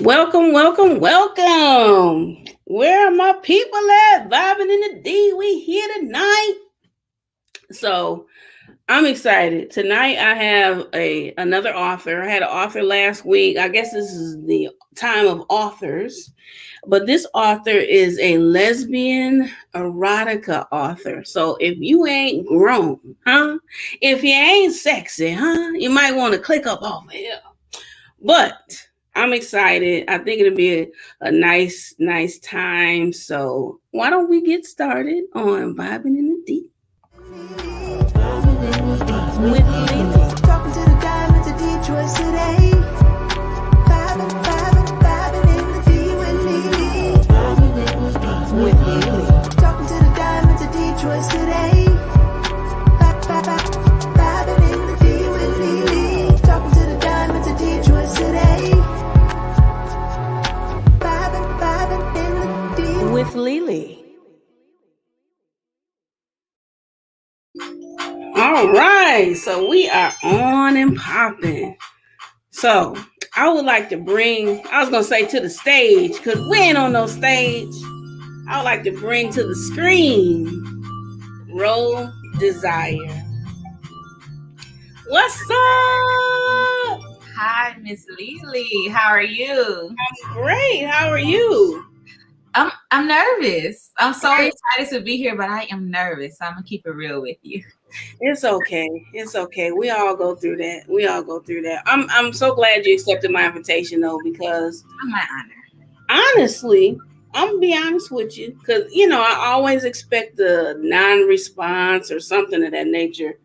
Welcome, welcome, welcome. Where are my people at? Vibing in the D. We here tonight. So I'm excited. Tonight I have another author. I had an author last week. I guess this is the time of authors. But this author is a lesbian erotica author. So if you ain't grown, huh? If you ain't sexy, huh? You might want to click up off of here. But I'm excited. I think it'll be a nice time. So why don't we get started on Vibing in the Deep with Lily. Talking to the diamonds of Detroit today. Vibing in the D with Lily. With Lily. Talking to the diamonds of Detroit today. Vibing in the D with Lily. Talking to the diamonds of Detroit today. Vibing in the D With Lily. All right, so we are on and popping. So I would like to bring, I was gonna say to the stage, because we ain't on no stage. I would like to bring to the screen Roll Desire. What's up? Hi, Miss Lily. How are you? I'm great. How are you? I'm nervous. I'm so excited to be here, but I am nervous. I'm gonna keep it real with you. It's okay. It's okay. We all go through that. I'm so glad you accepted my invitation though, because My honor. honestly, I'm gonna be honest with you, because I always expect the non-response or something of that nature.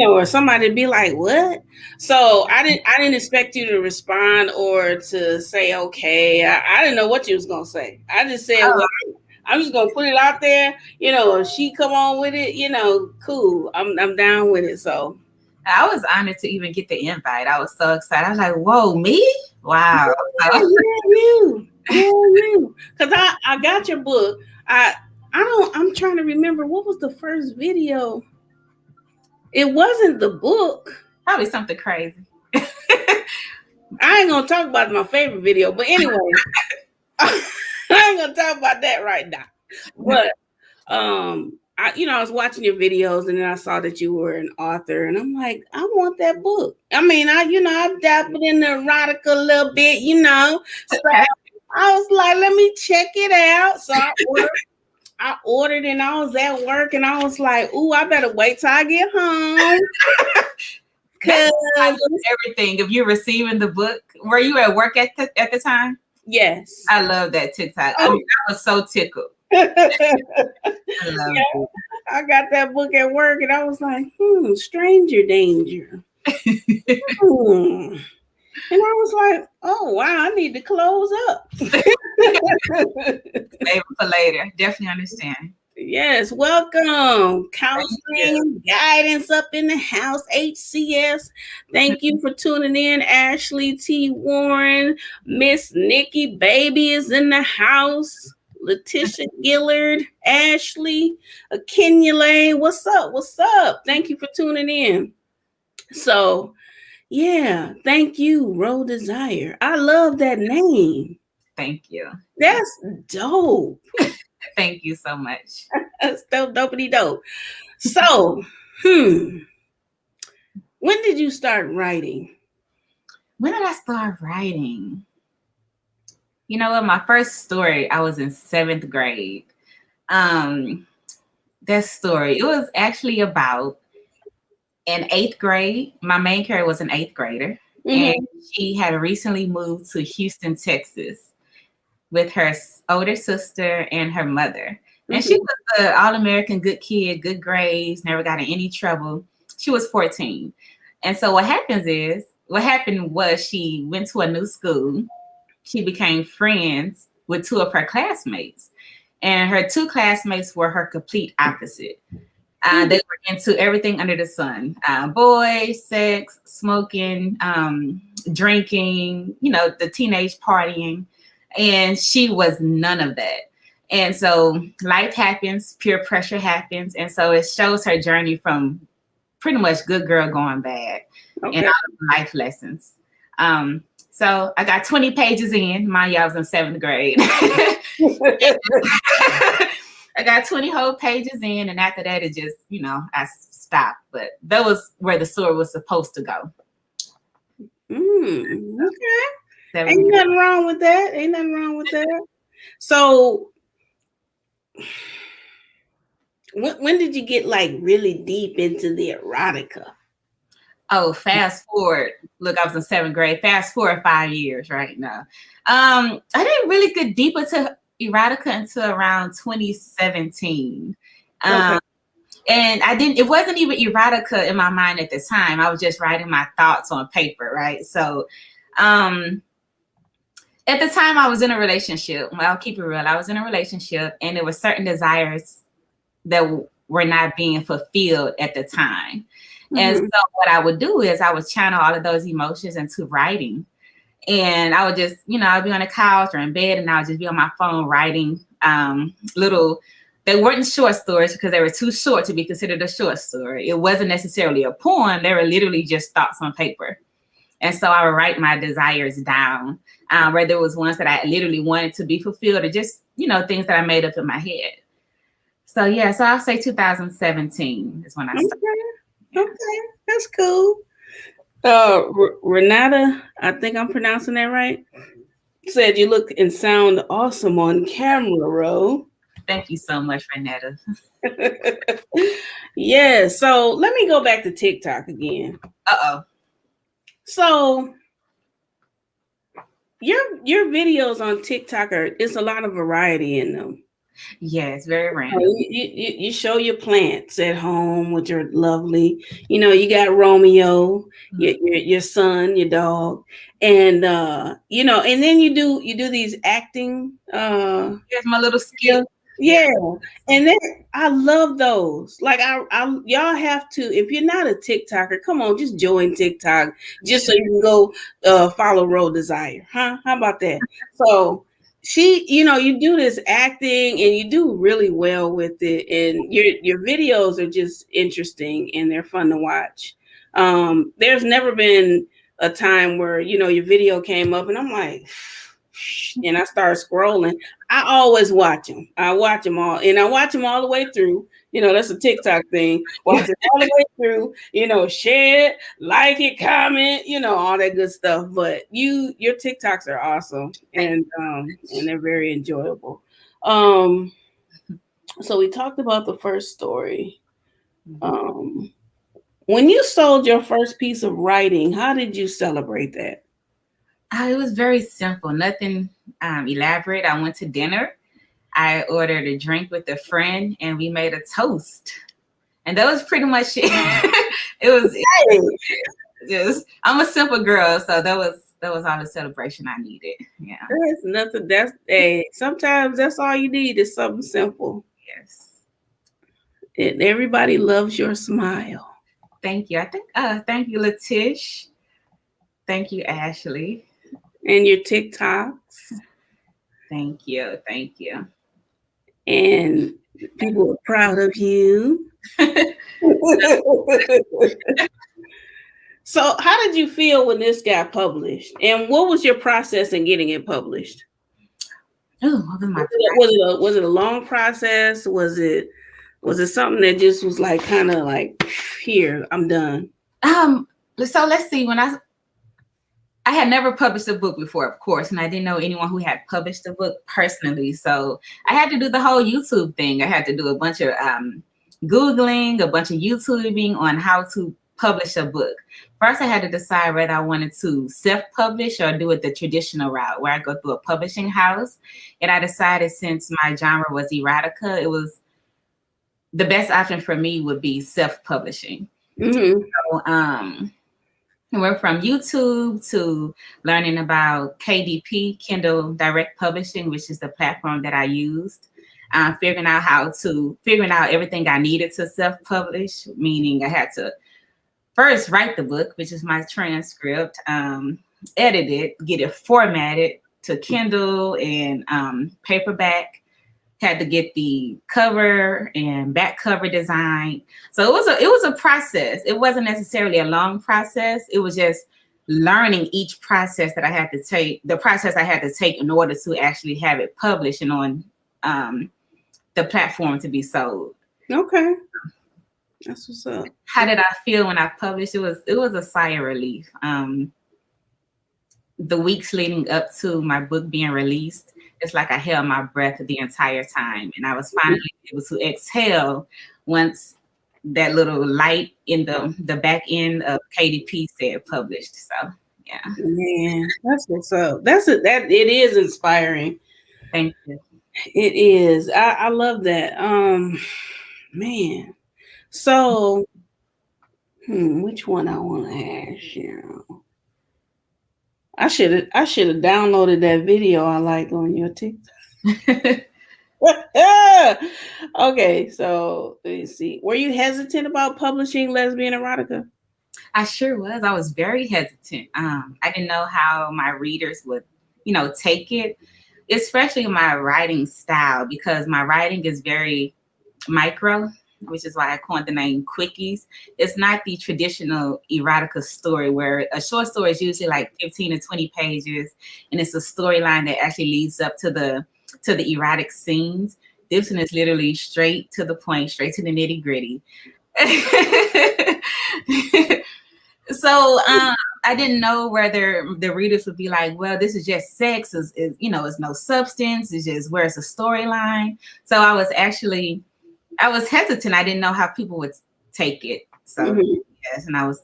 Or somebody be like, "What?" So I didn't expect you to respond or to say, "Okay." I didn't know what you was gonna say. I just said, "Well, I'm just gonna put it out there." If she come on with it, cool. I'm down with it. So I was honored to even get the invite. I was so excited. I was like, "Whoa, me? Wow!" yeah, you, because I got your book. I'm trying to remember what was the first video. It wasn't the book. Probably something crazy. I ain't gonna talk about my favorite video, but anyway, I ain't gonna talk about that right now. But I was watching your videos and then I saw that you were an author, and I'm like, I want that book. I mean, I've dabbled in the erotica a little bit, So I was like, let me check it out. So I ordered and I was at work and I was like, ooh, I better wait till I get home. Because everything. If you're receiving the book, were you at work at the time? Yes. I love that TikTok. I was so tickled. I love it. I got that book at work and I was like, stranger danger. And I was like, oh, wow, I need to close up. Maybe for later. Definitely understand. Yes, welcome. Counseling, guidance up in the house, HCS. Thank you for tuning in. Ashley T. Warren, Miss Nikki Baby is in the house. Letitia Gillard, Ashley, Kenya Lane. What's up? What's up? Thank you for tuning in. So, yeah, thank you, Roll Desire. I love that name. Thank you. That's dope. Thank you so much. That's dopey dope. So, when did you start writing? When did I start writing? You know what? My first story, I was in 7th grade. That story, it was actually about in 8th grade. My main character was an 8th grader, and she had recently moved to Houston, Texas, with her older sister and her mother. And she was an all-American good kid, good grades, never got in any trouble. She was 14. And so what happened was she went to a new school. She became friends with 2 of her classmates. And her 2 classmates were her complete opposite. They were into everything under the sun. Boys, sex, smoking, drinking, the teenage partying. And she was none of that. And so life happens, peer pressure happens. And so it shows her journey from pretty much good girl going bad and all of life lessons. So I got 20 pages in. Mind you, I was in 7th grade. I got 20 whole pages in, and after that, it just, I stopped. But that was where the story was supposed to go. Okay. 7th Ain't grade. nothing wrong with that. Ain't nothing wrong with that. So when did you get like really deep into the erotica? Oh, fast forward. Look, I was in 7th grade. Fast forward 5 years right now. I didn't really get deep into erotica until around 2017. Okay. And it wasn't even erotica in my mind at the time. I was just writing my thoughts on paper, right? So at the time I was in a relationship. Well, I'll keep it real. I was in a relationship, and there were certain desires that were not being fulfilled at the time. Mm-hmm. And so what I would do is I would channel all of those emotions into writing. And I would just, I'd be on the couch or in bed, and I would just be on my phone writing they weren't short stories because they were too short to be considered a short story. It wasn't necessarily a poem. They were literally just thoughts on paper. And so I would write my desires down, where there was ones that I literally wanted to be fulfilled, or just, things that I made up in my head. So, yeah, so I'll say 2017 is when I started. Okay, that's cool. Renata, I think I'm pronouncing that right, said you look and sound awesome on camera, Ro. Thank you so much, Renata. Yeah, so let me go back to TikTok again. Uh-oh. So your videos on TikTok it's a lot of variety in them. Yeah, it's very random. You show your plants at home with your lovely, you got Romeo, your son, your dog, and and then you do these acting. Here's my little skill. Yeah. And then I love those. Like y'all have to, if you're not a TikToker, come on, just join TikTok just so you can go follow Road Desire. Huh? How about that? So you do this acting and you do really well with it, and your videos are just interesting and they're fun to watch. There's never been a time where your video came up and I'm like, and I started scrolling. I always watch them. I watch them all, and I watch them all the way through. That's a TikTok thing. Watch it all the way through. Share it, like it, comment, all that good stuff. But your TikToks are awesome, and they're very enjoyable. So we talked about the first story. When you sold your first piece of writing, how did you celebrate that? It was very simple, nothing elaborate. I went to dinner. I ordered a drink with a friend, and we made a toast. And that was pretty much it. It was just, I'm a simple girl, so that was all the celebration I needed. Yeah. That's nothing. Sometimes that's all you need is something simple. Yes. Everybody loves your smile. Thank you. I think thank you, Latish. Thank you, Ashley. And your TikToks. Thank you. Thank you. And people are proud of you. So how did you feel when this got published? And what was your process in getting it published? Oh, what was my was it a long process? Was it something that just was like kind of like, here, I'm done? So let's see. When I had never published a book before, of course, and I didn't know anyone who had published a book personally. So I had to do the whole YouTube thing. I had to do a bunch of Googling, a bunch of YouTubing on how to publish a book. First, I had to decide whether I wanted to self-publish or do it the traditional route, where I go through a publishing house. And I decided, since my genre was erotica, it was the best option for me would be self-publishing. Mm-hmm. So, I went from YouTube to learning about KDP, Kindle Direct Publishing, which is the platform that I used. Figuring out everything I needed to self-publish, meaning I had to first write the book, which is my transcript, edit it, get it formatted to Kindle and paperback. Had to get the cover and back cover design. So it was a process. It wasn't necessarily a long process. It was just learning each process that I had to take, the process I had to take in order to actually have it published and on the platform to be sold. Okay. That's what's up. How did I feel when I published? It was a sigh of relief. The weeks leading up to my book being released, it's like I held my breath the entire time. And I was finally able to exhale once that little light in the back end of KDP said published. So yeah. Man, that's what's up. That it is inspiring. Thank you. It is. I love that. Man. So which one I want to ask you? I should have downloaded that video I like on your TikTok. Okay, so let me see. Were you hesitant about publishing Lesbian Erotica? I sure was. I was very hesitant. I didn't know how my readers would, take it, especially my writing style, because my writing is very micro, which is why I coined the name Quickies. It's not the traditional erotica story where a short story is usually like 15 to 20 pages, and it's a storyline that actually leads up to the erotic scenes. This one is literally straight to the point, straight to the nitty gritty. So I didn't know whether the readers would be like, well, this is just sex, it's no substance, it's just where's the storyline. So I was hesitant. I didn't know how people would take it. So yes, and I was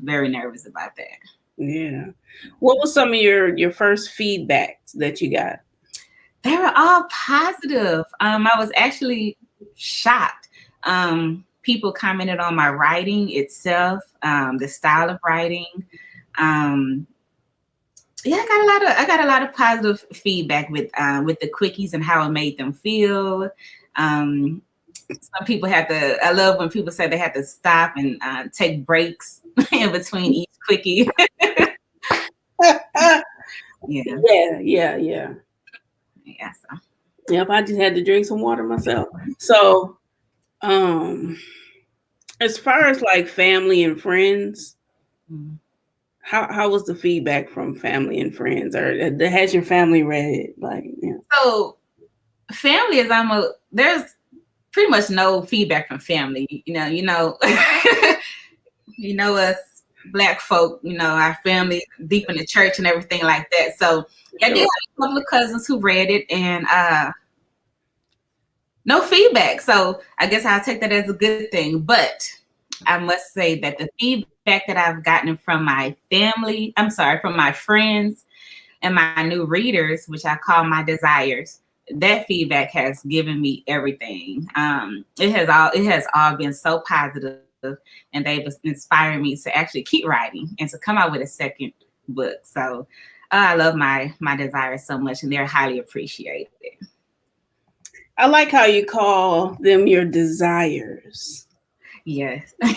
very nervous about that. Yeah. What was some of your first feedbacks that you got? They were all positive. I was actually shocked. People commented on my writing itself, the style of writing. Yeah, I got a lot of positive feedback with the quickies and how it made them feel. Some people I love when people say they had to stop and take breaks in between each quickie. Yeah. So. Yep, I just had to drink some water myself. So, as far as like family and friends, how was the feedback from family and friends, or has your family read it? Like, yeah. So, family is there's pretty much no feedback from family. Us Black folk, our family deep in the church and everything like that. So I did have a couple of cousins who read it and no feedback. So I guess I'll take that as a good thing. But I must say that the feedback that I've gotten from my from my friends and my new readers, which I call my desires, that feedback has given me everything. It has all been so positive, and they've inspired me to actually keep writing and to come out with a second book. So I love my desires so much, and they're highly appreciated. I like how you call them your desires. Yes. My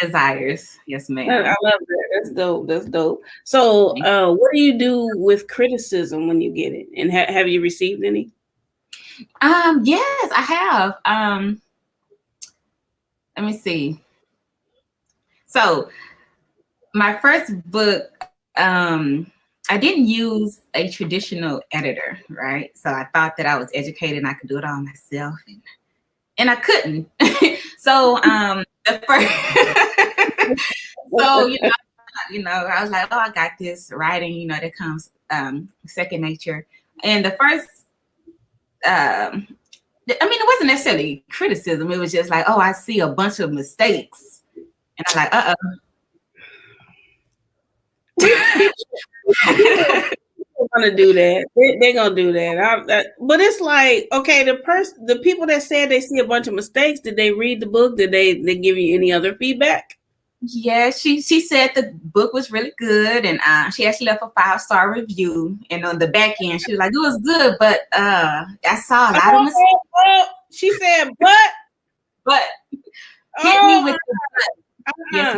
desires. Yes, ma'am. I love that. That's dope. So what do you do with criticism when you get it? And have you received any? Yes, I have. Let me see. So my first book, I didn't use a traditional editor, right? So I thought that I was educated and I could do it all myself, and I couldn't. So the first, so I was like, oh, I got this writing. That comes second nature. And the first, it wasn't necessarily criticism. It was just like, oh, I see a bunch of mistakes, and I'm like, They're gonna do that. They're gonna do that. But it's like, okay, the people that said they see a bunch of mistakes, did they read the book? Did they give you any other feedback? Yeah, she said the book was really good, and she actually left a 5-star review. And on the back end, she was like, "It was good, but I saw a lot of mistakes." She said, but hit me with the but. Yes,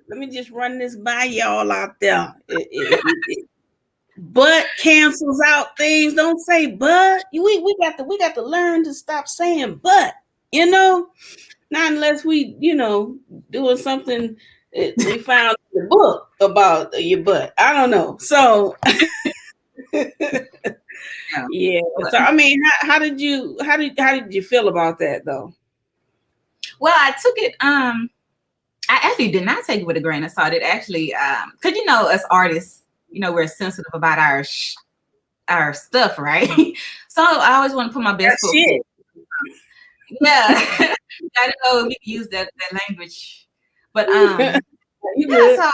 let me just run this by y'all out there. But cancels out things. Don't say but. We got to learn to stop saying but. Not unless we doing something We found the book about your butt. I don't know. So yeah. So I mean, how did you feel about that though? Well, I took it. I actually did not take it with a grain of salt. It actually, because us artists, we're sensitive about our stuff, right? So I always want to put my best foot forward. Yeah, I don't know if we can use that language, but You yeah. good. So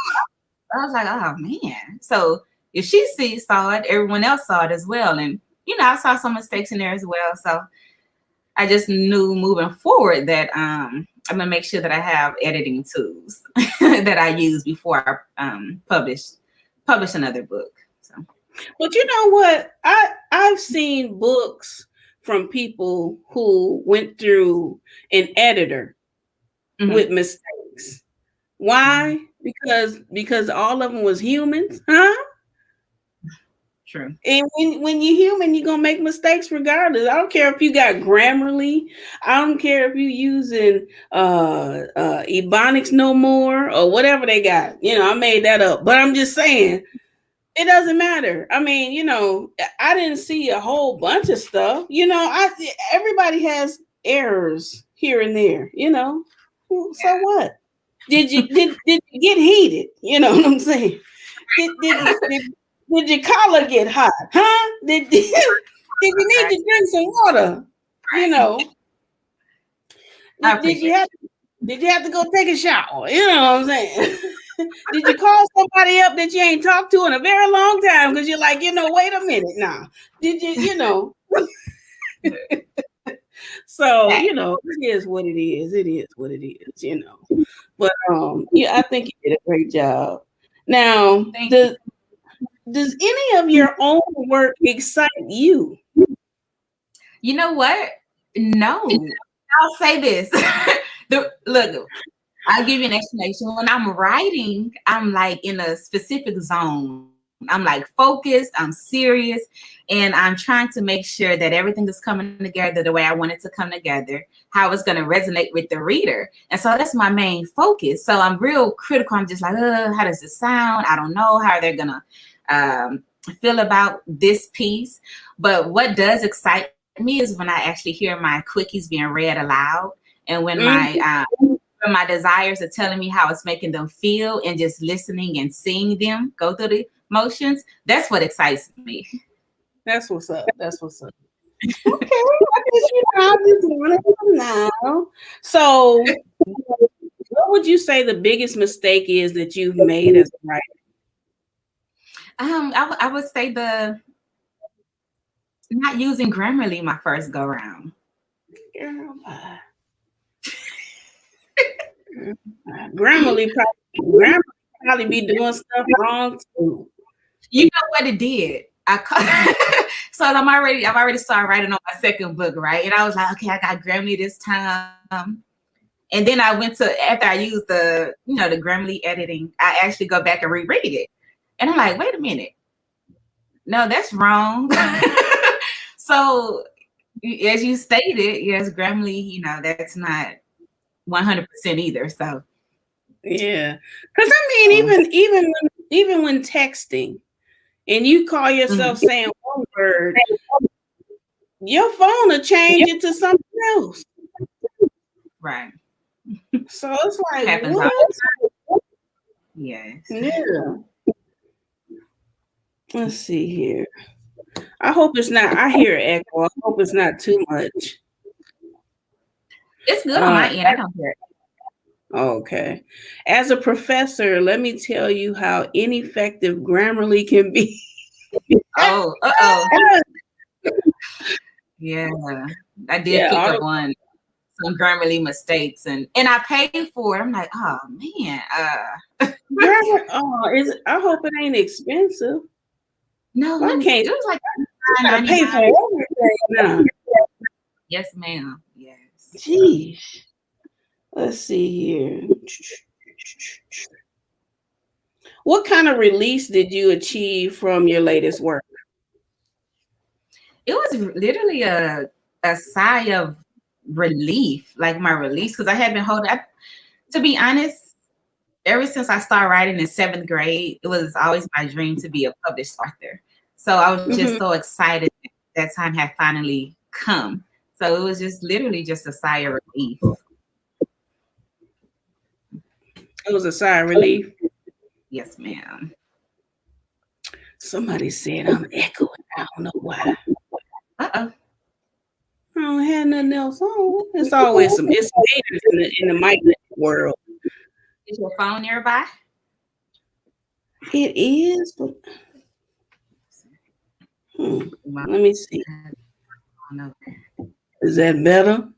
I was like, oh man. So if she saw it, everyone else saw it as well, and I saw some mistakes in there as well. So I just knew moving forward that I'm gonna make sure that I have editing tools that I use before I publish another book. So, But you know what? I've seen books from people who went through an editor with mistakes. Why? Because all of them was humans, huh? True. And when you're human, you're gonna make mistakes regardless. I don't care if you got Grammarly. I don't care if you're using Ebonics no more or whatever they got. I made that up, but I'm just saying it doesn't matter. I mean, I didn't see a whole bunch of stuff. Everybody has errors here and there. So what? Did you get heated? You know what I'm saying? Did your collar get hot? Huh? Did you need to drink some water? Did you have to go take a shower? You know what I'm saying? Did you call somebody up that you ain't talked to in a very long time because you're like, wait a minute now? Did you? So it is what it is. It is what it is. But yeah, I think you did a great job. Now, does any of your own work excite you? You know what? No. I'll say this. Look, I'll give you an explanation. When I'm writing, I'm like in a specific zone. I'm like focused, I'm serious, and I'm trying to make sure that everything is coming together the way I want it to come together, how it's going to resonate with the reader. And so that's my main focus. So I'm real critical. I'm just like, how does it sound? I don't know how they're going to feel about this piece. But what does excite me is when I actually hear my quickies being read aloud, and when my desires are telling me how it's making them feel, and just listening and seeing them go through the motions. That's what excites me. That's what's up. That's what's up. Okay, I just want to know now. So, what would you say the biggest mistake is that you've made as a writer? I would say the not using Grammarly my first go round. Grammarly probably be doing stuff wrong too. You know what it did? So I've already started writing on my second book, right? And I was like, okay, I got Grammarly this time. And then I went to, after I used the Grammarly editing, I actually go back and reread it. And I'm like, wait a minute. No, that's wrong. So as you stated, yes, Grammarly, that's not 100% either. So yeah, because I mean, even when texting, and you call yourself saying one word, your phone will change it to something else. Right. So it's like, happens what? Yes. Yeah. Let's see here. I hope it's not. I hear echo. I hope it's not too much. It's good on my end. I don't hear it. Okay. As a professor, let me tell you how ineffective Grammarly can be. Oh. Yeah. I did pick up on some Grammarly mistakes, and I paid for it. I'm like, oh man. I hope it ain't expensive. No, I can't. It was like I pay for everything now. Yes, ma'am. Yes. Jeez. Let's see here. What kind of release did you achieve from your latest work? It was literally a sigh of relief, like my release, because I had been holding up. To be honest, ever since I started writing in 7th grade, it was always my dream to be a published author. So I was just so excited that time had finally come. So it was just literally just a sigh of relief. It was a sigh of relief. Yes, ma'am. Somebody said I'm echoing. I don't know why. Uh-oh. I don't have nothing else on. It's always some haters in the mic world. Is your phone nearby? It is, but let me see. Is that better?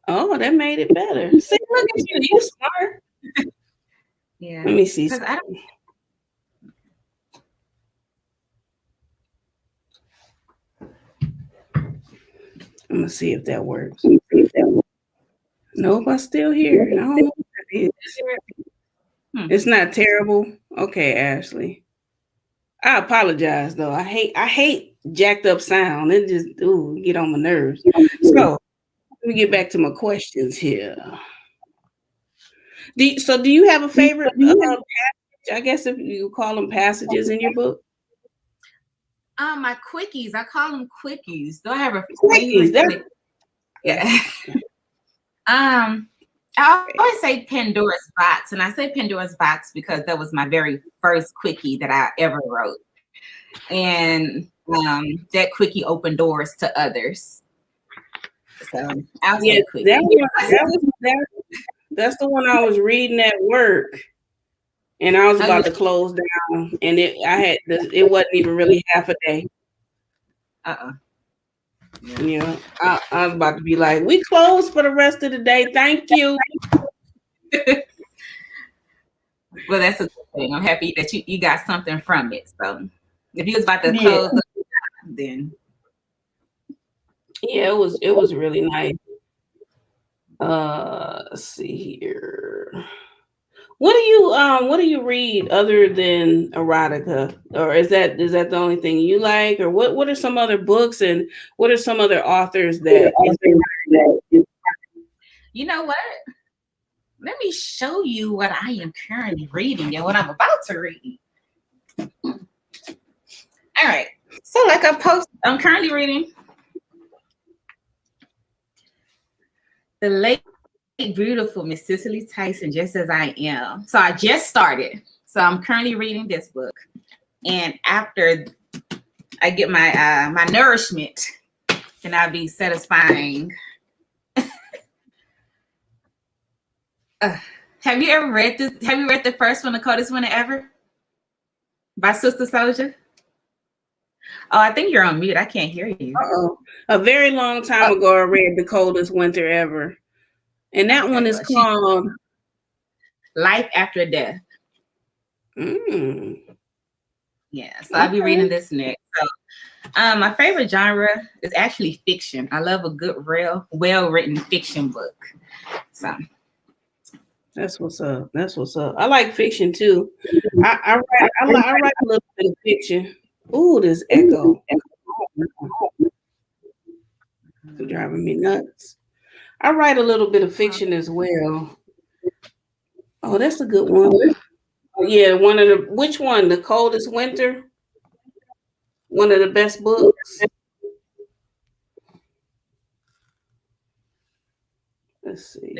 Oh, that made it better. See, look at you. You smart. Yeah. Let me see. Because I don't. I'm gonna see if that works. Nope, I'm still here. I don't know what that is. It's not terrible. Okay, Ashley. I apologize though. I hate jacked up sound. It just get on my nerves. So let me get back to my questions here. Do you have a favorite passage? I guess if you call them passages in your book. My quickies. I call them quickies. Do I have a Quickies, favorite? Yeah. I always say Pandora's Box, and I say Pandora's Box because that was my very first quickie that I ever wrote, and that quickie opened doors to others. So I'll say quickie. That's the one I was reading at work, and I was about to close down, and it wasn't even really half a day. Yeah, I was about to be like, we closed for the rest of the day. Thank you. Well, that's a good thing. I'm happy that you got something from it. So if you was about to close up, then it was really nice. Let's see here. What do you read other than erotica, or is that the only thing you like, or what are some other books and what are some other authors that you know what? Let me show you what I am currently reading and what I'm about to read. All right. So like I'm currently reading The Late Beautiful Miss Cicely Tyson, Just As I Am. So I just started. So I'm currently reading this book. And after I get my my nourishment, then I'll be satisfying. Have you ever read this? Have you read the first one, The Coldest Winter Ever? By Sister Soldier? Oh, I think you're on mute. I can't hear you. A very long time ago, I read The Coldest Winter Ever. And that one is called Life After Death. Yeah, so I'll be reading this next. So, my favorite genre is actually fiction. I love a good, real, well-written fiction book. So that's what's up. That's what's up. I like fiction too. I write a little bit of fiction. Ooh, this echo. It's driving me nuts. I write a little bit of fiction as well. Oh, that's a good one. Yeah, which one? The Coldest Winter? One of the best books. Let's see.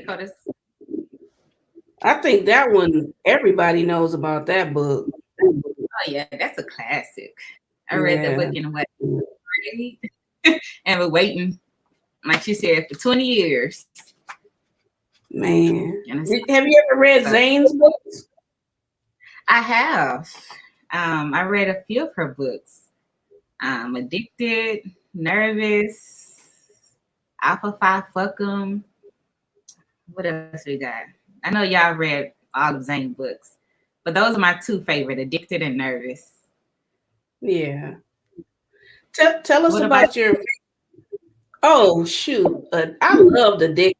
I think that one, everybody knows about that book. Oh yeah, that's a classic. I read the book in what grade? And we're waiting, like you said, for 20 years. Man. Have you ever read Zane's books? I have. I read a few of her books. Addicted, Nervous, Alpha 5 Fuck 'em. What else we got? I know y'all read all of Zane's books, but those are my two favorite, Addicted and Nervous. Yeah. Tell us about your... Oh, shoot. I loved Addicted.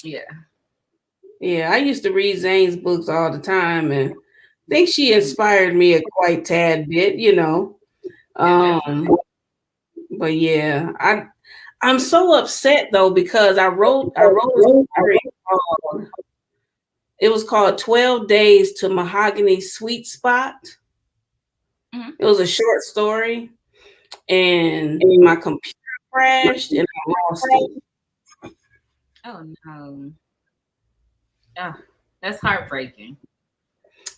Yeah. Yeah, I used to read Zane's books all the time, and I think she inspired me a quite tad bit, you know. But yeah, I'm so upset though because I wrote a story called It was called 12 Days to Mahogany Sweet Spot. Mhm. It was a short story, and my computer crashed and I lost it. Oh no. Oh, that's heartbreaking.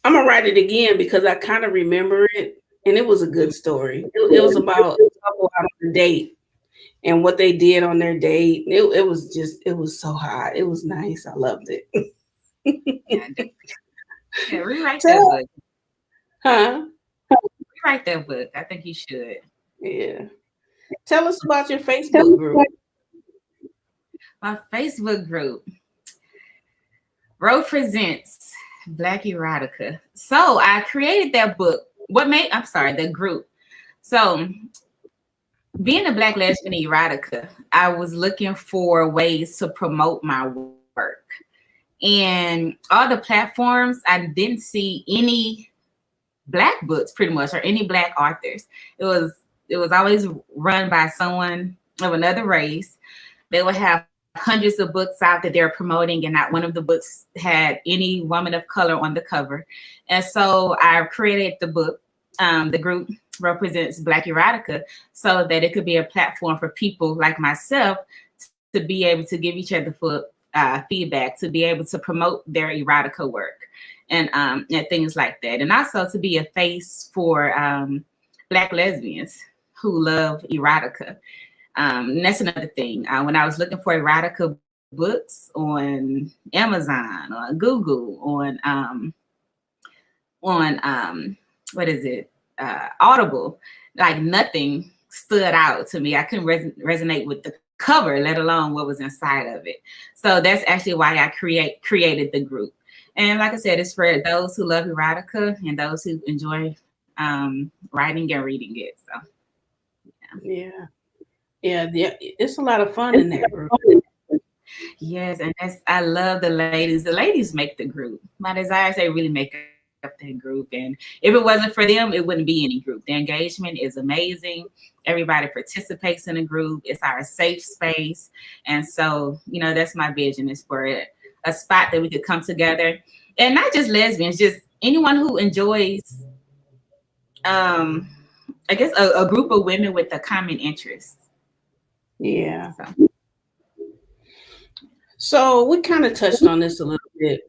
I'm gonna write it again because I kind of remember it, and it was a good story. It was about a couple out on a date and what they did on their date. It was so hot. It was nice. I loved it. Yeah, yeah, rewrite that Tell, book. huh? Rewrite that book. I think you should. Yeah. Tell us about your Facebook group. My Facebook group, Road Presents Black Erotica. So I created that book. The group. So being a Black lesbian erotica, I was looking for ways to promote my work. And all the platforms, I didn't see any Black books pretty much, or any Black authors. It was always run by someone of another race. They would have hundreds of books out that they're promoting, and not one of the books had any woman of color on the cover. And so I created the book. The group represents Black Erotica, so that it could be a platform for people like myself to be able to give each other full feedback, to be able to promote their erotica work, and things like that, and also to be a face for Black lesbians who love erotica. And that's another thing. When I was looking for erotica books on Amazon, on Google, on what is it, Audible, like nothing stood out to me. I couldn't resonate with the cover, let alone what was inside of it. So that's actually why I created the group. And like I said, it's for those who love erotica and those who enjoy writing and reading it. So Yeah. Yeah. It's a lot of fun in that group. yes, and I love the ladies. The ladies make the group. My desire is they really make up that group. And if it wasn't for them, it wouldn't be any group. The engagement is amazing. Everybody participates in a group. It's our safe space. And so, that's my vision, is for a spot that we could come together. And not just lesbians, just anyone who enjoys I guess a group of women with a common interest. Yeah. So we kind of touched on this a little bit.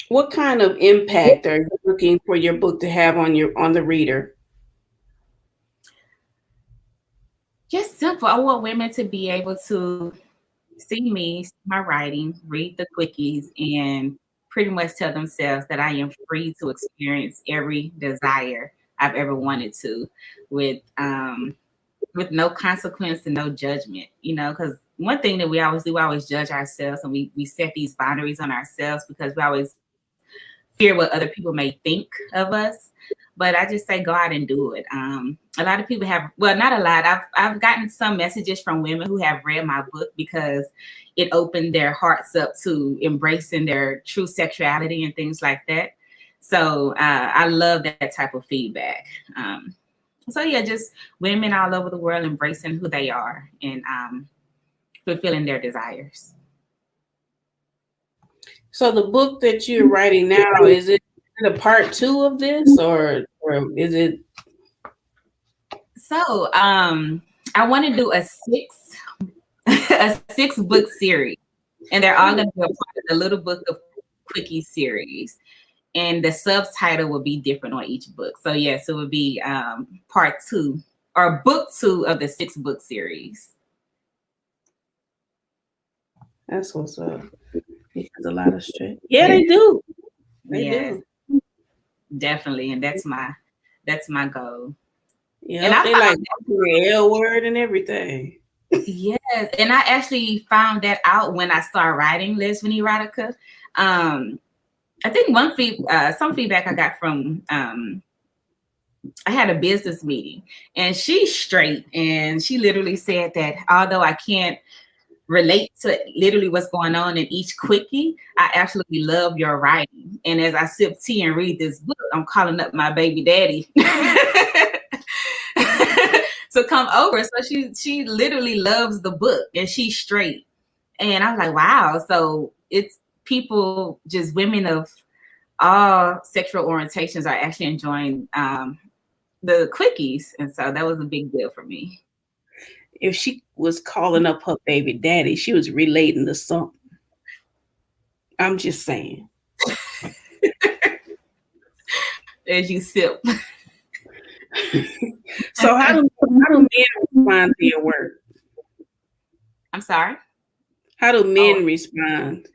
What kind of impact are you looking for your book to have on the reader? Just simple. I want women to be able to see me, see my writing, read the quickies, and pretty much tell themselves that I am free to experience every desire I've ever wanted to, with no consequence and no judgment. Because one thing that we always do, we always judge ourselves, and we set these boundaries on ourselves because we always fear what other people may think of us. But I just say go out and do it. A lot of people have, well, not a lot. I've gotten some messages from women who have read my book because it opened their hearts up to embracing their true sexuality and things like that. So I love that type of feedback. So yeah, just women all over the world embracing who they are and fulfilling their desires. So the book that you're writing now, is it a part 2 of this, or is it? So I want to do a 6-book series, and they're all going to be a part of the Little Book of Quickie series, and the subtitle will be different on each book. So yes, it would be part 2 or book 2 of the 6-book series. That's what's up. Because a lot of stress. Yeah, they do. They do. Definitely, and that's my goal. Yeah, and they like the L word and everything. Yes, and I actually found that out when I started writing Lesbian Erotica. I think some feedback I got from I had a business meeting, and she's straight, and she literally said that although I can't relate to literally what's going on in each quickie, I absolutely love your writing. And as I sip tea and read this book, I'm calling up my baby daddy to come over. So she literally loves the book, and she's straight. And I was like, wow. So it's people, just women of all sexual orientations, are actually enjoying the quickies, and so that was a big deal for me. If she was calling up her baby daddy, she was relating to something. I'm just saying. As you sip. So how do men respond to your work? I'm sorry? How do men respond?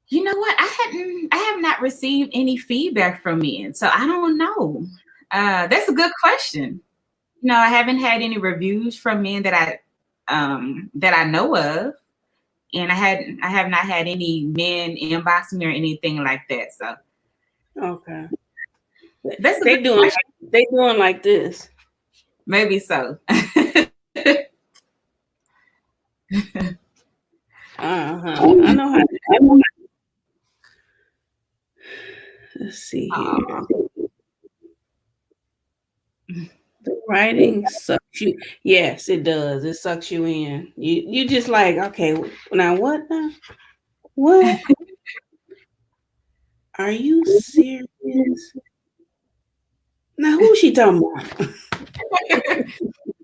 You know what? I have not received any feedback from men, so I don't know. That's a good question. No, I haven't had any reviews from men that I know of, and I have not had any men inbox me or anything like that. So Okay, that's a they good doing question. they doing like this. Maybe so. I know how. Let's see here. The writing sucks you. Yes, it does. It sucks you in. You just like, okay, now what now? What? Are you serious? Now who's she talking about?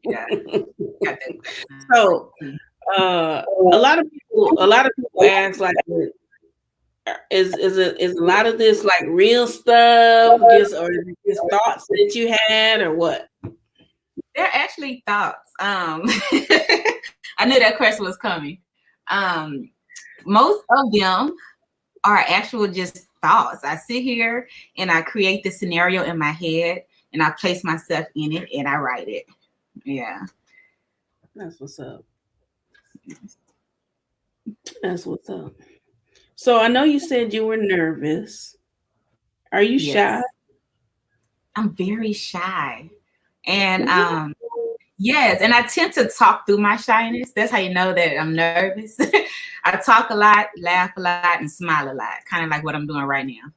Yeah. So a lot of people ask like, is a lot of this like real stuff, just or is it just thoughts that you had or what? They're actually thoughts. I knew that question was coming. Most of them are actual just thoughts. I sit here and I create the scenario in my head and I place myself in it and I write it. Yeah. That's what's up. That's what's up. So I know you said you were nervous. Are you shy? I'm very shy. And yes, and I tend to talk through my shyness. That's how you know that I'm nervous. I talk a lot, laugh a lot, and smile a lot, kind of like what I'm doing right now.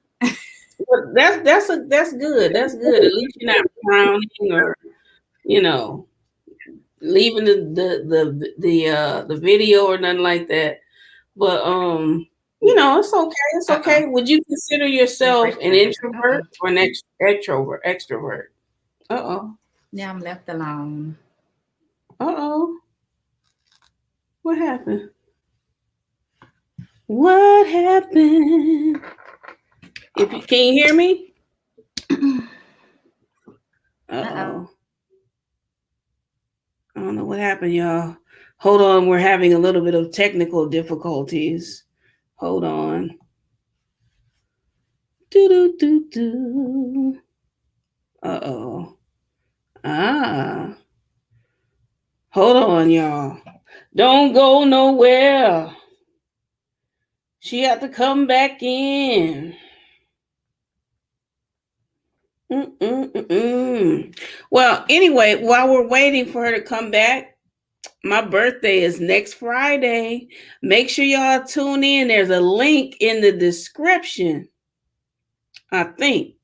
Well, that's good. That's good. At least you're not frowning or, leaving the video or nothing like that. But it's okay. It's okay. Would you consider yourself an introvert or an extrovert? Now I'm left alone. What happened? What happened? Can you hear me? I don't know what happened, y'all. Hold on, we're having a little bit of technical difficulties. Hold on. Do. Hold on, y'all. Don't go nowhere. She had to come back in. Well, anyway, while we're waiting for her to come back, my birthday is next Friday. Make sure y'all tune in. There's a link in the description. I think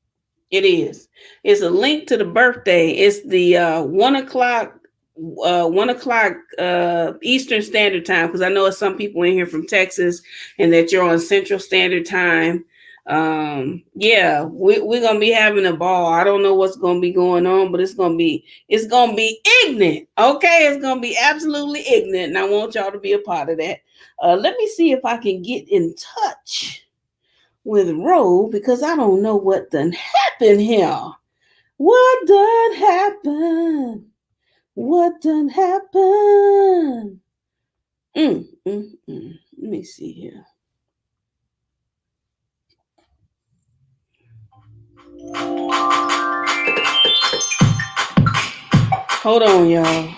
it is. It's a link to the birthday. It's the 1:00 Eastern Standard Time, because I know it's some people in here from Texas and that you're on Central Standard Time. Yeah, we're gonna be having a ball. I don't know what's gonna be going on, but it's gonna be ignorant. Okay, it's gonna be absolutely ignorant, and I want y'all to be a part of that. Let me see if I can get in touch with Ro, because I don't know what done happened here. What done happened? What done happened? Let me see here. Hold on, y'all.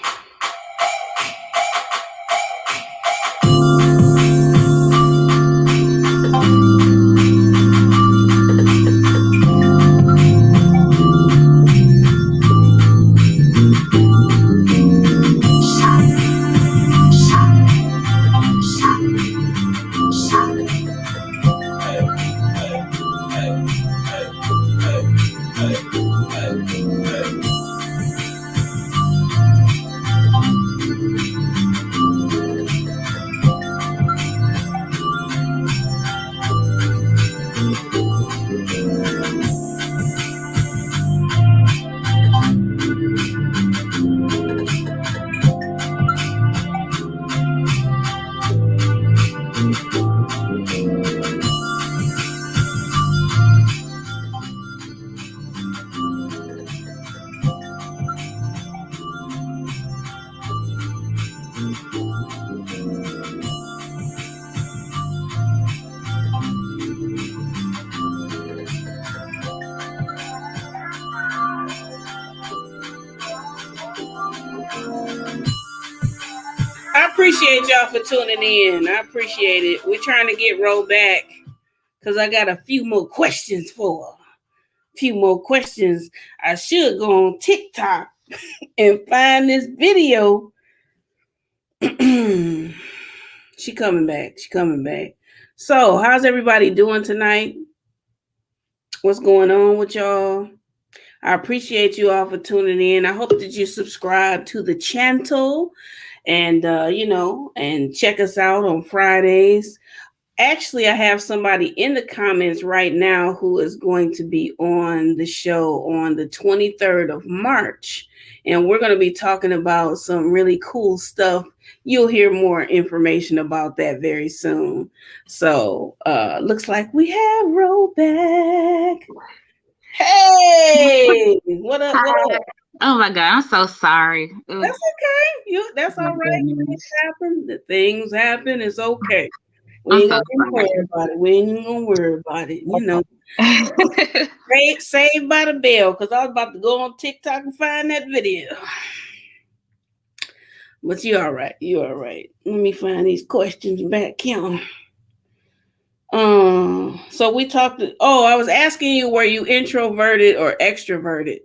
appreciate y'all for tuning in. I appreciate it. We're trying to get Ro back because I got a few more questions for her. Few more questions. I should go on TikTok and find this video. She coming back. She coming back. So, how's everybody doing tonight? What's going on with y'all? I appreciate you all for tuning in. I hope that you subscribe to the channel and and check us out on Fridays. Actually, I have somebody in the comments right now who is going to be on the show on the 23rd of March. And we're going to be talking about some really cool stuff. You'll hear more information about that very soon. So, looks like we have Ro back. Hey, what up? What up? Oh my God, I'm so sorry. That's okay. That's all right. Things happen. The things happen. It's okay. We ain't gonna worry about it. We ain't gonna worry about it. You know, saved by the bell, because I was about to go on TikTok and find that video. But you all right. You all right. Let me find these questions back here. So we talked. I was asking you, were you introverted or extroverted?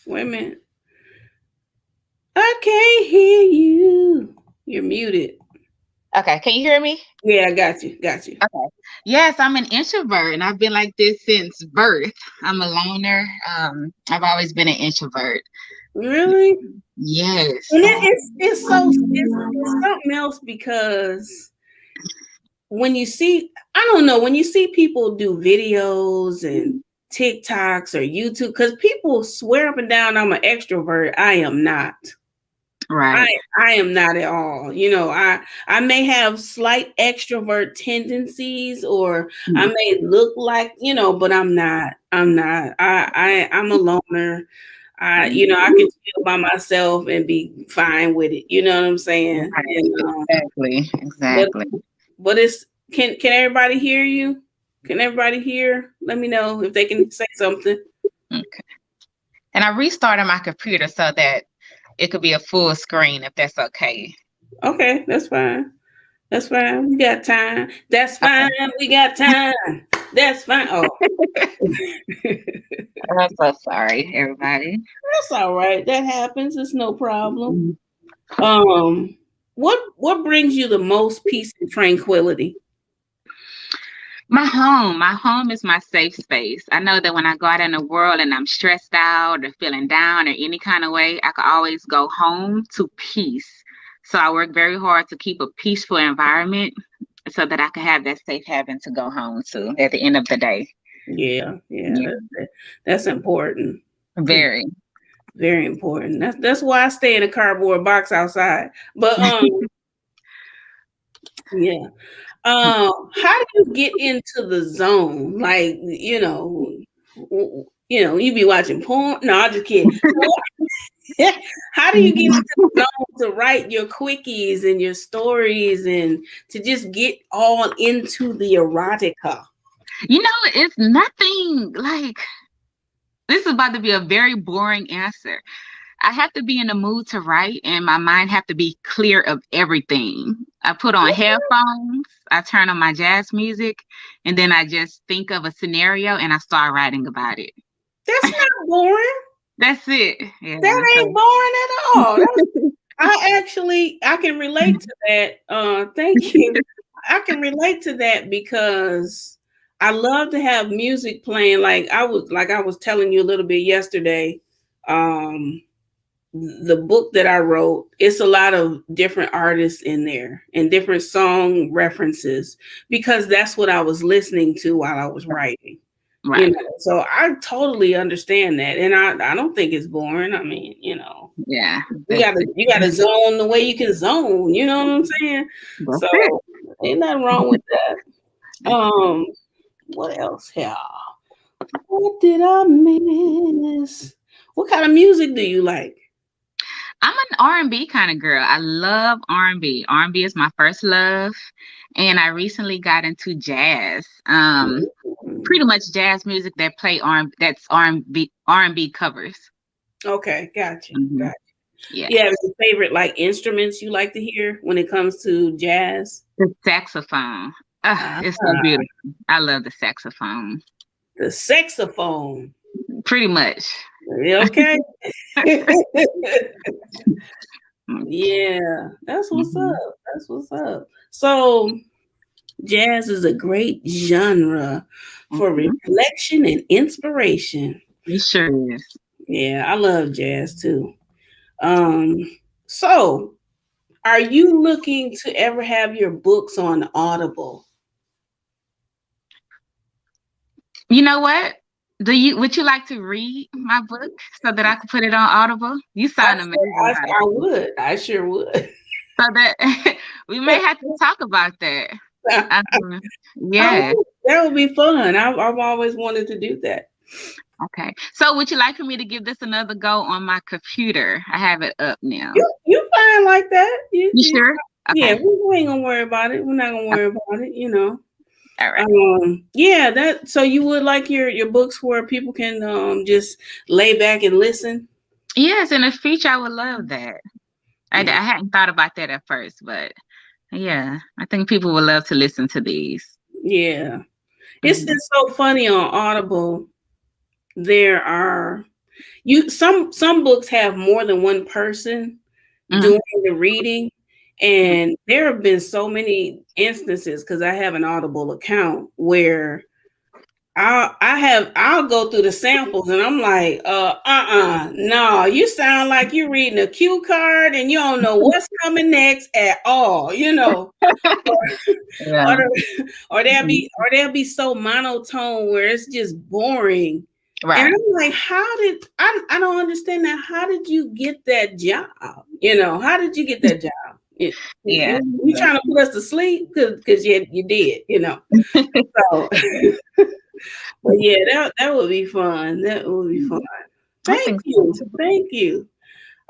Wait a minute. I can't hear you. You're muted. Okay, can you hear me? Yeah, I got you. Okay. Yes, I'm an introvert, and I've been like this since birth. I'm a loner. I've always been an introvert. Really? Yes. And it's something else, because when you see, I don't know, when you see people do videos and TikToks or YouTube, because people swear up and down I'm an extrovert. I am not. Right. I am not at all. You know, I may have slight extrovert tendencies, or I may look like, but I'm not. I'm a loner. I can chill by myself and be fine with it. You know what I'm saying? Right. Exactly. But can everybody hear you? Can everybody hear? Let me know if they can say something. Okay. And I restarted my computer so that it could be a full screen, if that's okay. Okay, that's fine. That's fine. We got time. That's fine. Okay. We got time. That's fine. Oh. I'm so sorry, everybody. That's all right. That happens. It's no problem. What brings you the most peace and tranquility? My home. My home is my safe space. I know that when I go out in the world and I'm stressed out or feeling down or any kind of way, I can always go home to peace. So I work very hard to keep a peaceful environment so that I can have that safe haven to go home to at the end of the day. Yeah. That's important. Very. Very important. That's why I stay in a cardboard box outside. But yeah. How do you get into the zone? Like, you be watching porn. No, I'm just kidding. How do you get into the zone to write your quickies and your stories and to just get all into the erotica? It's nothing like, this is about to be a very boring answer. I have to be in the mood to write, and my mind have to be clear of everything. I put on headphones, I turn on my jazz music, and then I just think of a scenario and I start writing about it. That's not boring. That's it. Yeah, that ain't boring at all. I can relate to that. Thank you. I can relate to that because I love to have music playing. Like I was telling you a little bit yesterday. The book that I wrote, it's a lot of different artists in there and different song references, because that's what I was listening to while I was writing. Right. So I totally understand that, and I don't think it's boring. I mean, yeah, you gotta zone the way you can zone. You know what I'm saying? So ain't nothing wrong with that. What else here? What did I miss? What kind of music do you like? I'm an R&B kind of girl. I love R&B. R&B is my first love, and I recently got into jazz. Pretty much jazz music that play R&B covers. Okay, gotcha. Yeah. You have your favorite like instruments you like to hear when it comes to jazz? The saxophone. Ah, It's so beautiful. I love the saxophone. the saxophone. Pretty much. Okay. Yeah, that's what's Mhm. up. That's what's up. So, jazz is a great genre for Mhm. reflection and inspiration. It sure is. Yeah, I love jazz too. Um, so are you looking to ever have your books on Audible? You know what? Would you like to read my book so that I could put it on Audible? You I sound amazing I, about I it. would. I sure would. So that we may have to talk about that. Um, I yeah. would. That would be fun. I've always wanted to do that. Okay. So would you like for me to give this another go on my computer? I have it up now. You fine like that. You sure? Yeah, Okay. we ain't gonna worry about it. We're not gonna worry about it, you know. All right. Yeah, that so you would like your books where people can just lay back and listen? Yes, in the future, I would love that. Yeah. I hadn't thought about that at first, but yeah, I think people would love to listen to these. Yeah. It's Mhm. just so funny on Audible. There are some books have more than one person Mhm. doing the reading, and there have been so many instances because I have an Audible account where I'll go through the samples and I'm like, no, you sound like you're reading a cue card and you don't know what's coming next at all, you know. Yeah. Or, or they'll be so monotone where it's just boring. And Right. I'm like, I don't understand that. How did you get that job? You know, how did you get that job? Yeah. You trying to put us to sleep? Because you did, you know. So but yeah, that would be fun. That would be fun. I Thank think so you. too. Thank you.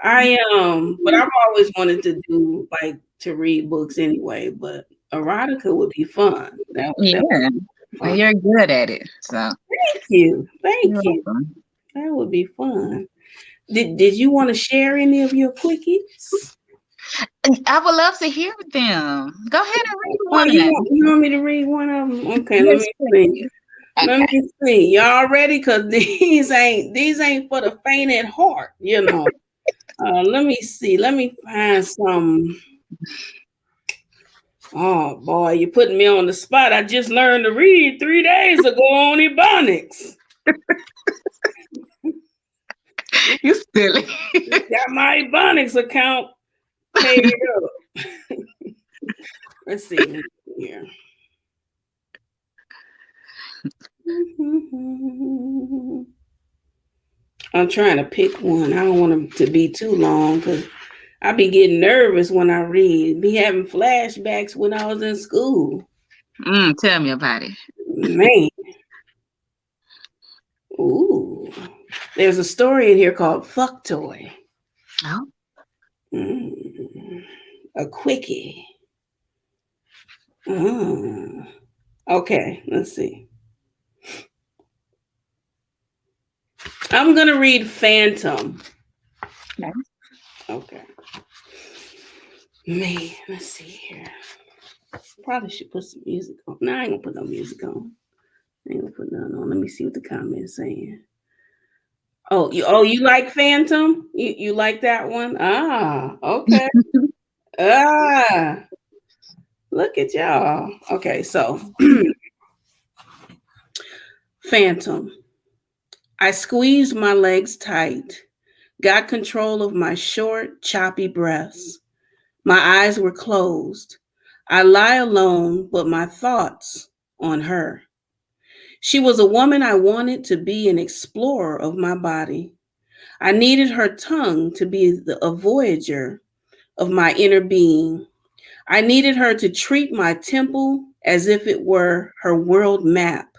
But I've always wanted to do like to read books anyway, but erotica would be fun. That would Yeah. be Well, fun. you're good at it. So Thank you. Thank you're you. welcome. That would be fun. Did you want to share any of your quickies? I would love to hear them. Go ahead and read Oh, one. you want me to read one of them? Okay, let Yes, me see. please. Let Okay. me see. Y'all ready? Cause these ain't for the faint at heart, you know. Let me see. Let me find some. Oh boy, you're putting me on the spot. I just learned to read 3 days ago on Ebonics. You silly. Got my Ebonics account paid up. Let's see here. I'm trying to pick one. I don't want them to be too long because I be getting nervous when I read. Be having flashbacks when I was in school. Tell me about it. Man. Ooh. There's a story in here called Fuck Toy. Oh. Mm, a quickie. Ah. Okay, let's see. I'm gonna read Phantom. Okay. Okay. Man, let's see here. Probably should put some music on. No, I ain't gonna put no music on. I ain't gonna put none on. Let me see what the comments saying. You like Phantom? You like that one? Ah, okay. Ah, look at y'all. Okay, so Phantom. I squeezed my legs tight, got control of my short, choppy breaths. My eyes were closed. I lie alone, but my thoughts on her. She was a woman I wanted to be an explorer of my body. I needed her tongue to be a voyager of my inner being. I needed her to treat my temple as if it were her world map.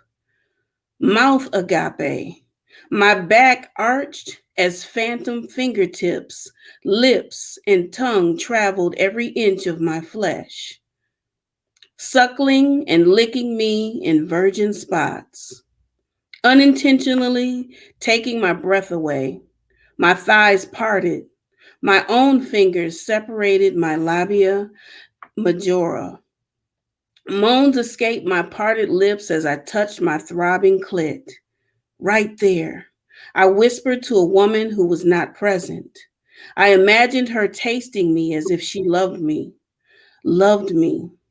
Mouth agape, my back arched as phantom fingertips, lips, and tongue traveled every inch of my flesh, suckling and licking me in virgin spots, unintentionally taking my breath away. My thighs parted, My own fingers separated my labia majora. Moans escaped my parted lips as I touched my throbbing clit. Right there, I whispered to a woman who was not present. I imagined her tasting me as if she loved me.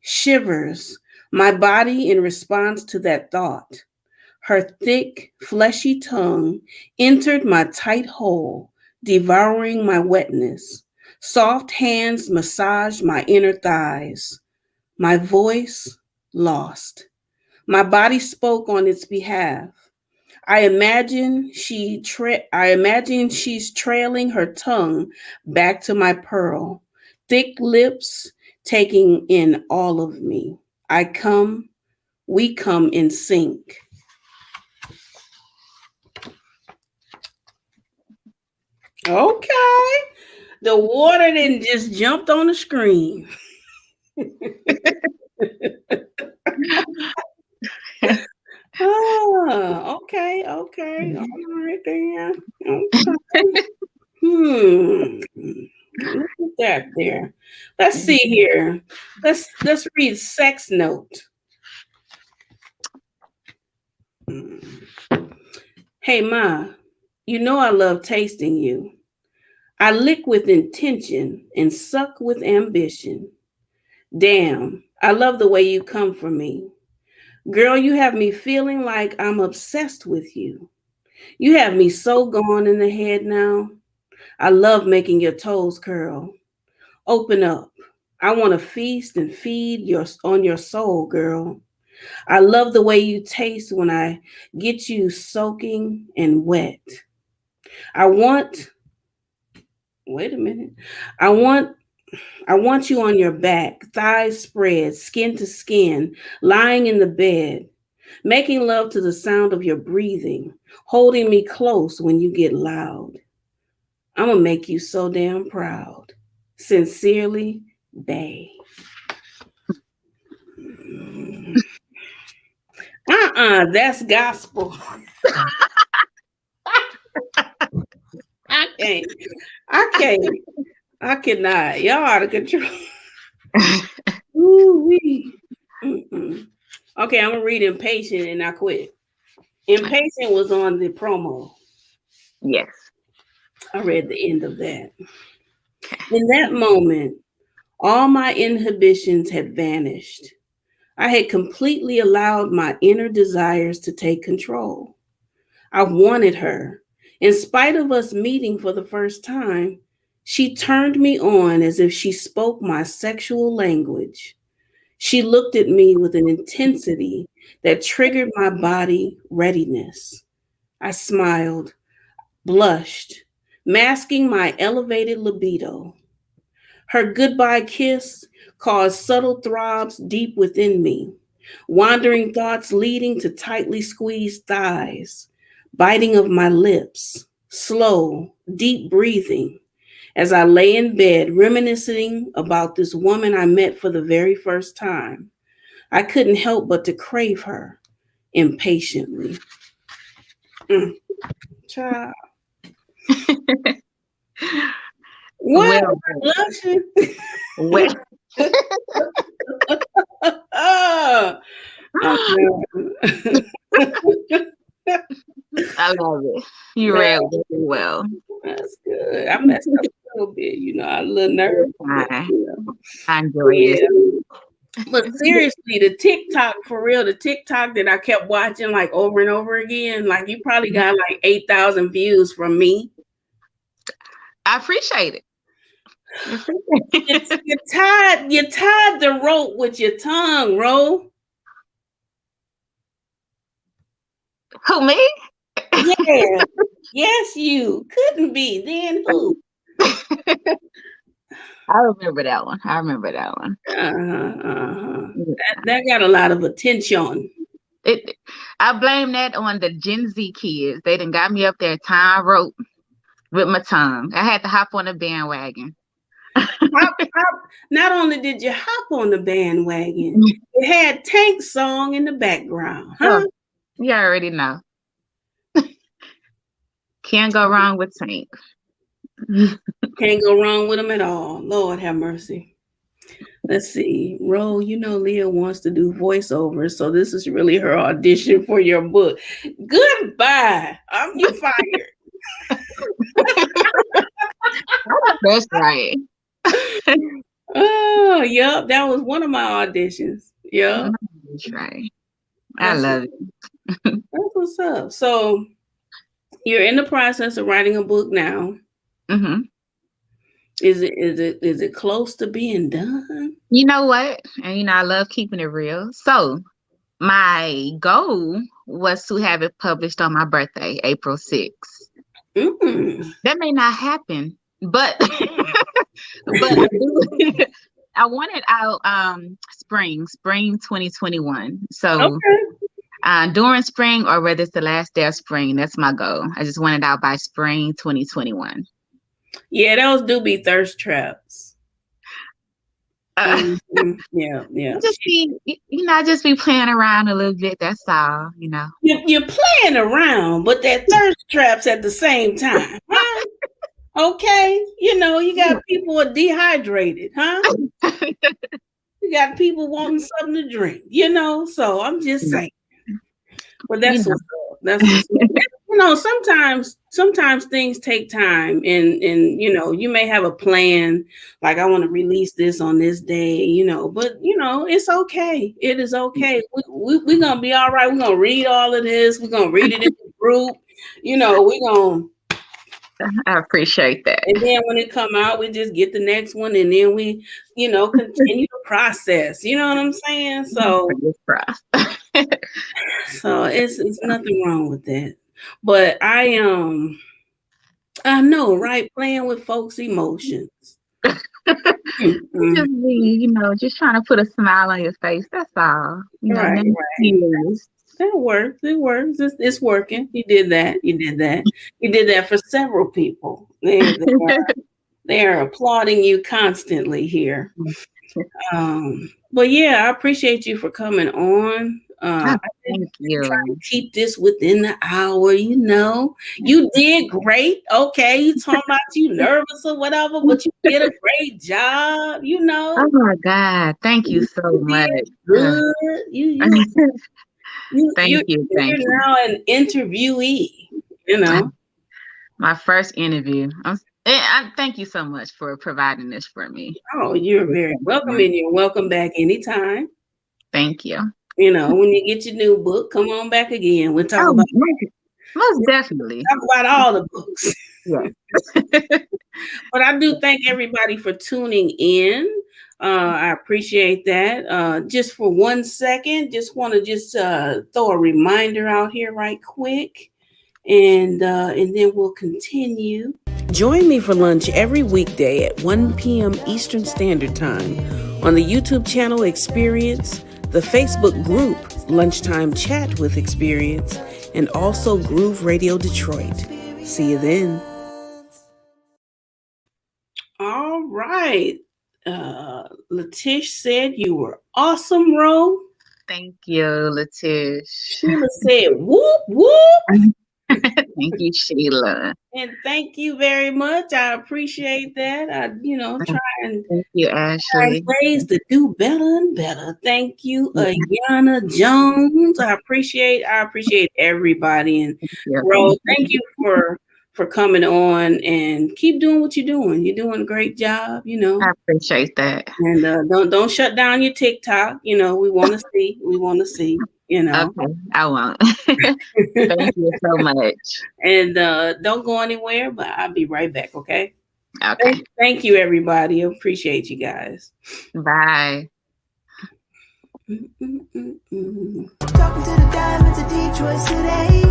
Shivers, my body in response to that thought. Her thick, fleshy tongue entered my tight hole, devouring my wetness. Soft hands massaged my inner thighs. My voice lost. My body spoke on its behalf. I imagine she's trailing her tongue back to my pearl, thick lips taking in all of me. We come in sync. Okay. The water then just jumped on the screen. Oh, okay, okay. All right then. Okay. Look at that there. Let's see here. Let's read sex note. Hey Ma, you know I love tasting you. I lick with intention and suck with ambition. Damn, I love the way you come for me. Girl, you have me feeling like I'm obsessed with you. You have me so gone in the head now. I love making your toes curl. Open up. I want to feast and feed on your soul, girl. I love the way you taste when I get you soaking and wet. I want wait a minute. I want I want you on your back, thighs spread, skin to skin, lying in the bed, making love to the sound of your breathing, holding me close when you get loud. I'm going to make you so damn proud. Sincerely, Bae. That's gospel. I can't. I cannot. Y'all out of control. Ooh-wee. Okay, I'm gonna read Impatient and I quit. Impatient was on the promo. Yes. I read the end of that. In that moment, all my inhibitions had vanished. I had completely allowed my inner desires to take control. I wanted her. In spite of us meeting for the first time, she turned me on as if she spoke my sexual language. She looked at me with an intensity that triggered my body readiness. I smiled, blushed, masking my elevated libido. Her goodbye kiss caused subtle throbs deep within me, wandering thoughts leading to tightly squeezed thighs, biting of my lips, slow, deep breathing as I lay in bed reminiscing about this woman I met for the very first time. I couldn't help but to crave her impatiently. Child. What? Well, Blushing? well. Oh, I love it. You read really well. That's good. I messed up a little bit, a little nervous. I enjoyed it. But seriously, the TikTok, for real, the TikTok that I kept watching like over and over again, like you probably got like 8,000 views from me. I appreciate it. You tied the rope with your tongue, Ro. Who, me? Yeah. Yes, you. Couldn't be. Then who? I remember that one. That got a lot of attention. I blame that on the Gen Z kids. They done got me up there tying rope with my tongue. I had to hop on the bandwagon. Not only did you hop on the bandwagon, it had Tank song in the background, huh? Oh, you already know. Can't go wrong with Tank. Can't go wrong with them at all. Lord have mercy. Let's see. Ro, Leah wants to do voiceovers, so this is really her audition for your book. Goodbye. You fired. That's right. Oh, yep. That was one of my auditions. Yep. That's right. I love it. That's what's up. So you're in the process of writing a book now. Mm-hmm. Is it close to being done? You know what? And I love keeping it real. So my goal was to have it published on my birthday, April 6th. That may not happen, but I want it out spring 2021. So during spring, or whether it's the last day of spring, that's my goal. I just want it out by spring 2021. Yeah, those do be thirst traps. Yeah. I just be playing around a little bit. That's all, You're playing around, but that thirst traps at the same time. Huh? Okay, you got people are dehydrated, huh? You got people wanting something to drink, So I'm just saying. But that's what's up. That's what's up. Sometimes things take time, and you may have a plan, like I want to release this on this day, but it's okay. It is okay. We're gonna be all right. We're gonna read all of this. We're gonna read it in the group. We're gonna. I appreciate that. And then when it come out, we just get the next one, and then we, continue the process. You know what I'm saying? So, so it's nothing wrong with that. But I know, right? Playing with folks' emotions. Just trying to put a smile on your face. That's all. Right. That works. It works. It's working. You did that. You did that for several people. They are applauding you constantly here. But yeah, I appreciate you for coming on. Thank you. Try to keep this within the hour. You did great. Okay, you talking about you nervous or whatever, but you did a great job. Oh my God! Thank you so much. Good. Thank you. You're now an interviewee. My first interview. Thank you so much for providing this for me. Oh, you're very welcome, and you're welcome back anytime. Thank you. When you get your new book, come on back again. We'll talk about most definitely. Talk about all the books. Yeah. But I do thank everybody for tuning in. I appreciate that. Just for 1 second, just want to throw a reminder out here right quick, and then we'll continue. Join me for lunch every weekday at 1 p.m. Eastern Standard Time on the YouTube channel Experience, the Facebook group Lunchtime Chat with Experience, and also Groove Radio Detroit. See you then. All right. Latish said you were awesome, Ro. Thank you, Latish. Sheila said whoop, whoop. Thank you, Sheila. And thank you very much. I appreciate that. Thank you, Ashley. Ways to do better and better. Thank you, Ayana Jones. I appreciate everybody. And Ro, thank you for coming on, and keep doing what you're doing. You're doing a great job, I appreciate that. And don't shut down your TikTok. We want to see. Okay, I won't. Thank you so much. And don't go anywhere, but I'll be right back, okay? Okay. Thank you, everybody. I appreciate you guys. Bye. Talking to the diamonds of Detroit today.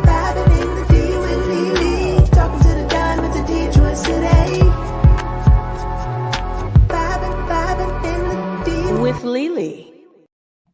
Vibing in the D with Lily. Talking to the diamonds of Detroit today. Vibing in the D with Lily.